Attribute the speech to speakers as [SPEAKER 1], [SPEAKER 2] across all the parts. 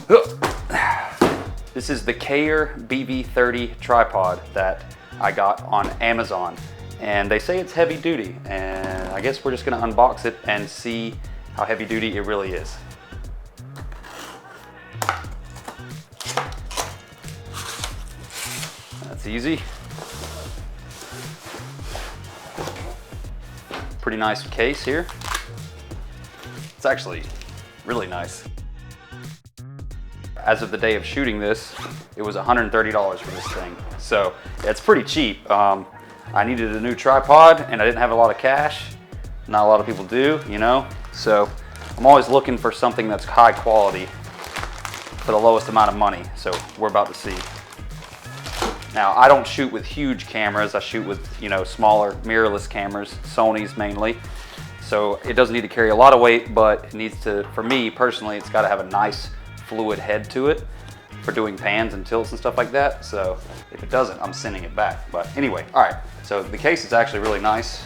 [SPEAKER 1] This is the Cayer BV30 tripod that I got on Amazon. And they say it's heavy duty, and I guess we're just gonna unbox it and see how heavy duty it really is. That's easy. Pretty nice case here. It's actually really nice. As of the day of shooting this, it was $130 for this thing. So it's pretty cheap. I needed a new tripod and I didn't have a lot of cash. Not a lot of people do, you know? So I'm always looking for something that's high quality for the lowest amount of money. So we're about to see. Now, I don't shoot with huge cameras. I shoot with, you know, smaller mirrorless cameras, Sony's mainly. So it doesn't need to carry a lot of weight, but it needs to, for me personally, it's gotta have a nice fluid head to it for doing pans and tilts and stuff like that. So if it doesn't, I'm sending it back. But anyway, all right. So the case is actually really nice.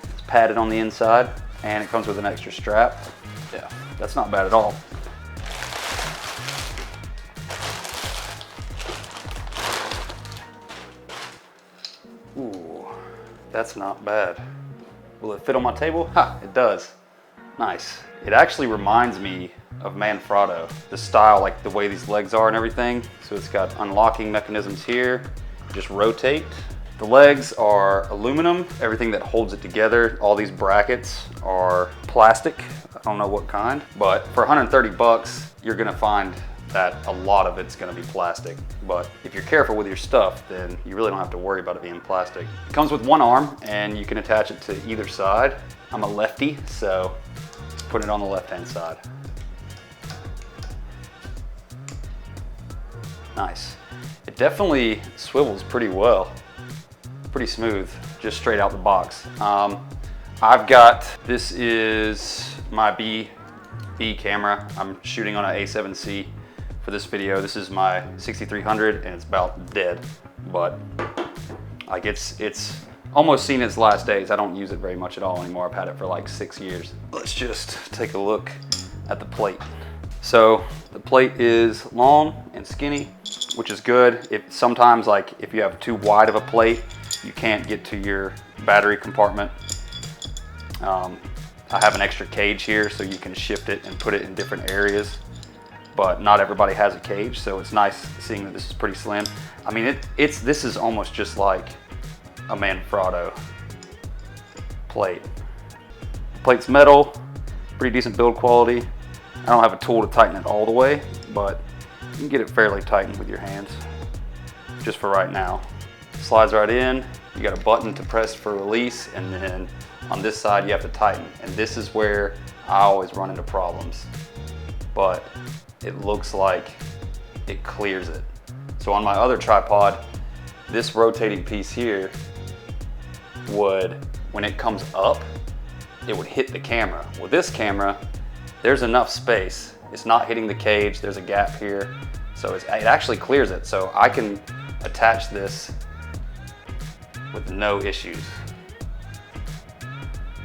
[SPEAKER 1] It's padded on the inside and it comes with an extra strap. Yeah, that's not bad at all. Ooh, that's not bad. Will it fit on my table? Ha, it does. Nice. It actually reminds me of Manfrotto. The style, like the way these legs are and everything. So it's got unlocking mechanisms here. Just rotate. The legs are aluminum. Everything that holds it together, all these brackets are plastic. I don't know what kind, but for 130 bucks, you're gonna find that a lot of it's gonna be plastic. But if you're careful with your stuff, then you really don't have to worry about it being plastic. It comes with one arm and you can attach it to either side. I'm a lefty, so let's put it on the left-hand side. Nice. It definitely swivels pretty well. Pretty smooth, just straight out the box. I've got, this is my B camera. I'm shooting on an A7C for this video. This is my 6300 and it's about dead, but like it's almost seen its last days. I don't use it very much at all anymore. I've had it for like 6 years. Let's just take a look at the plate. So the plate is long and skinny, which is good. Sometimes, like if you have too wide of a plate, you can't get to your battery compartment. I have an extra cage here so you can shift it and put it in different areas, but not everybody has a cage, so it's nice seeing that this is pretty slim. I mean, this is almost just like a Manfrotto plate. The plate's metal, pretty decent build quality. I don't have a tool to tighten it all the way, but you can get it fairly tightened with your hands, just for right now. Slides right in, you got a button to press for release, and then on this side you have to tighten. And this is where I always run into problems, but it looks like it clears it. So on my other tripod, this rotating piece here would, when it comes up, it would hit the camera. With this camera, there's enough space. It's not hitting the cage, there's a gap here. So it actually clears it. So I can attach this with no issues.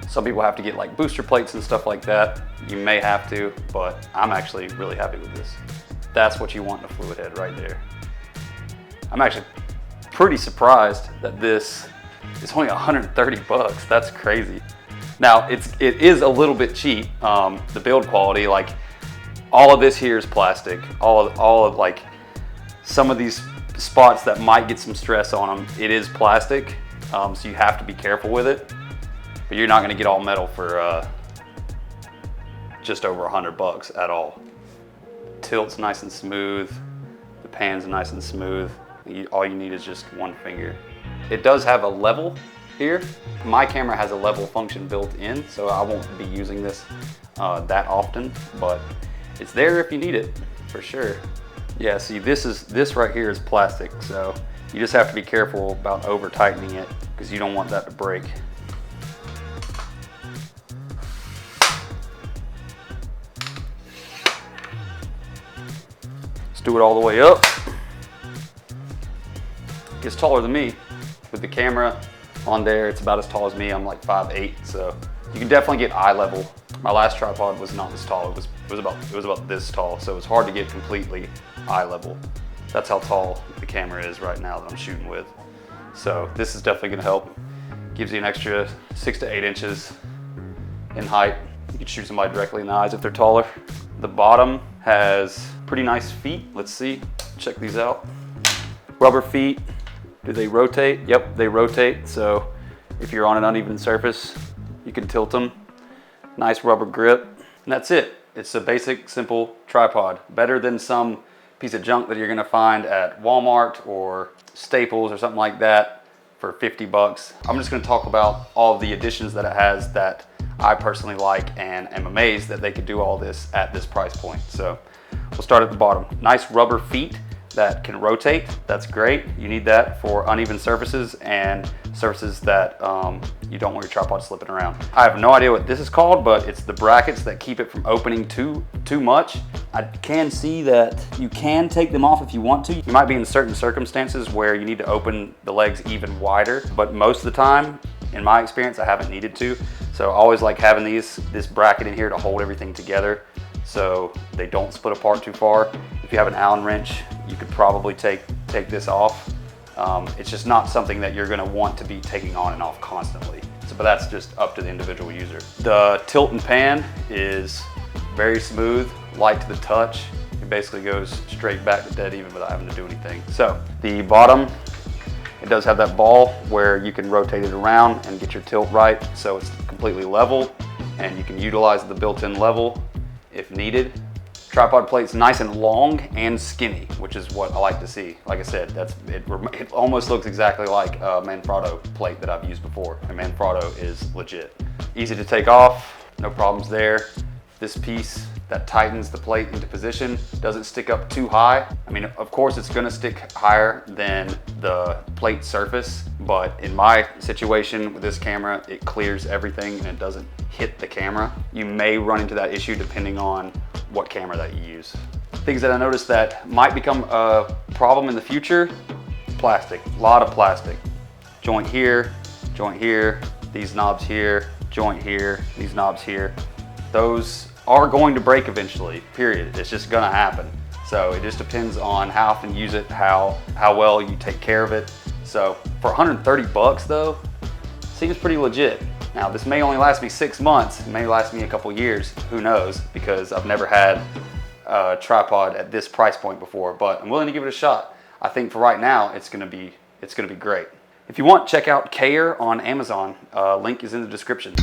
[SPEAKER 1] Some people have to get like booster plates and stuff like that. You may have to, but I'm actually really happy with this. That's what you want in a fluid head right there. I'm actually pretty surprised that this is only 130 bucks. That's crazy. Now, it is a little bit cheap, the build quality. Like, all of this here is plastic. All of like, some of these spots that might get some stress on them, it is plastic, so you have to be careful with it. But you're not gonna get all metal for just over 100 bucks at all. Tilt's nice and smooth. The pan's nice and smooth. All you need is just one finger. It does have a level here. My camera has a level function built in, so I won't be using this that often, but it's there if you need it, for sure. Yeah, see, this right here is plastic, so you just have to be careful about over tightening it because you don't want that to break. Let's do it all the way up. It's taller than me. With the camera on there, it's about as tall as me. I'm like 5'8", so you can definitely get eye level. My last tripod was not this tall. It was It was about this tall, so it's hard to get completely eye level. That's how tall the camera is right now that I'm shooting with. So this is definitely gonna help. Gives you an extra 6 to 8 inches in height. You can shoot somebody directly in the eyes if they're taller. The bottom has pretty nice feet. Let's see, check these out. Rubber feet, do they rotate? Yep, they rotate. So if you're on an uneven surface, you can tilt them. Nice rubber grip, and that's it. It's a basic, simple tripod. Better than some piece of junk that you're gonna find at Walmart or Staples or something like that for 50 bucks. I'm just gonna talk about all of the additions that it has that I personally like and am amazed that they could do all this at this price point. So we'll start at the bottom. Nice rubber feet that can rotate. That's great. You need that for uneven surfaces and surfaces that you don't want your tripod slipping around. I have no idea what this is called, but it's the brackets that keep it from opening too much. I can see that you can take them off if you want to. You might be in certain circumstances where you need to open the legs even wider, but most of the time, in my experience, I haven't needed to. So I always like having this bracket in here to hold everything together so they don't split apart too far. If you have an Allen wrench, you could probably take this off. It's just not something that you're gonna want to be taking on and off constantly. So, but that's just up to the individual user. The tilt and pan is very smooth, light to the touch. It basically goes straight back to dead even without having to do anything. So the bottom, it does have that ball where you can rotate it around and get your tilt right, so it's completely level and you can utilize the built-in level if needed. Tripod plate's nice and long and skinny, which is what I like to see. Like I said, it almost looks exactly like a Manfrotto plate that I've used before. And Manfrotto is legit. Easy to take off, no problems there. This piece that tightens the plate into position doesn't stick up too high. I mean, of course it's gonna stick higher than the plate surface, but in my situation with this camera, it clears everything and it doesn't hit the camera. You may run into that issue depending on what camera that you use. Things that I noticed that might become a problem in the future: plastic, a lot of plastic. Joint here, these knobs here, joint here, these knobs here. Those are going to break eventually, period. It's just gonna happen. So it just depends on how often you use it, how well you take care of it. So for 130 bucks though, seems pretty legit. Now this may only last me 6 months, it may last me a couple years, who knows, because I've never had a tripod at this price point before, but I'm willing to give it a shot. I think for right now, it's gonna be great. If you want, check out Cayer on Amazon. Link is in the description.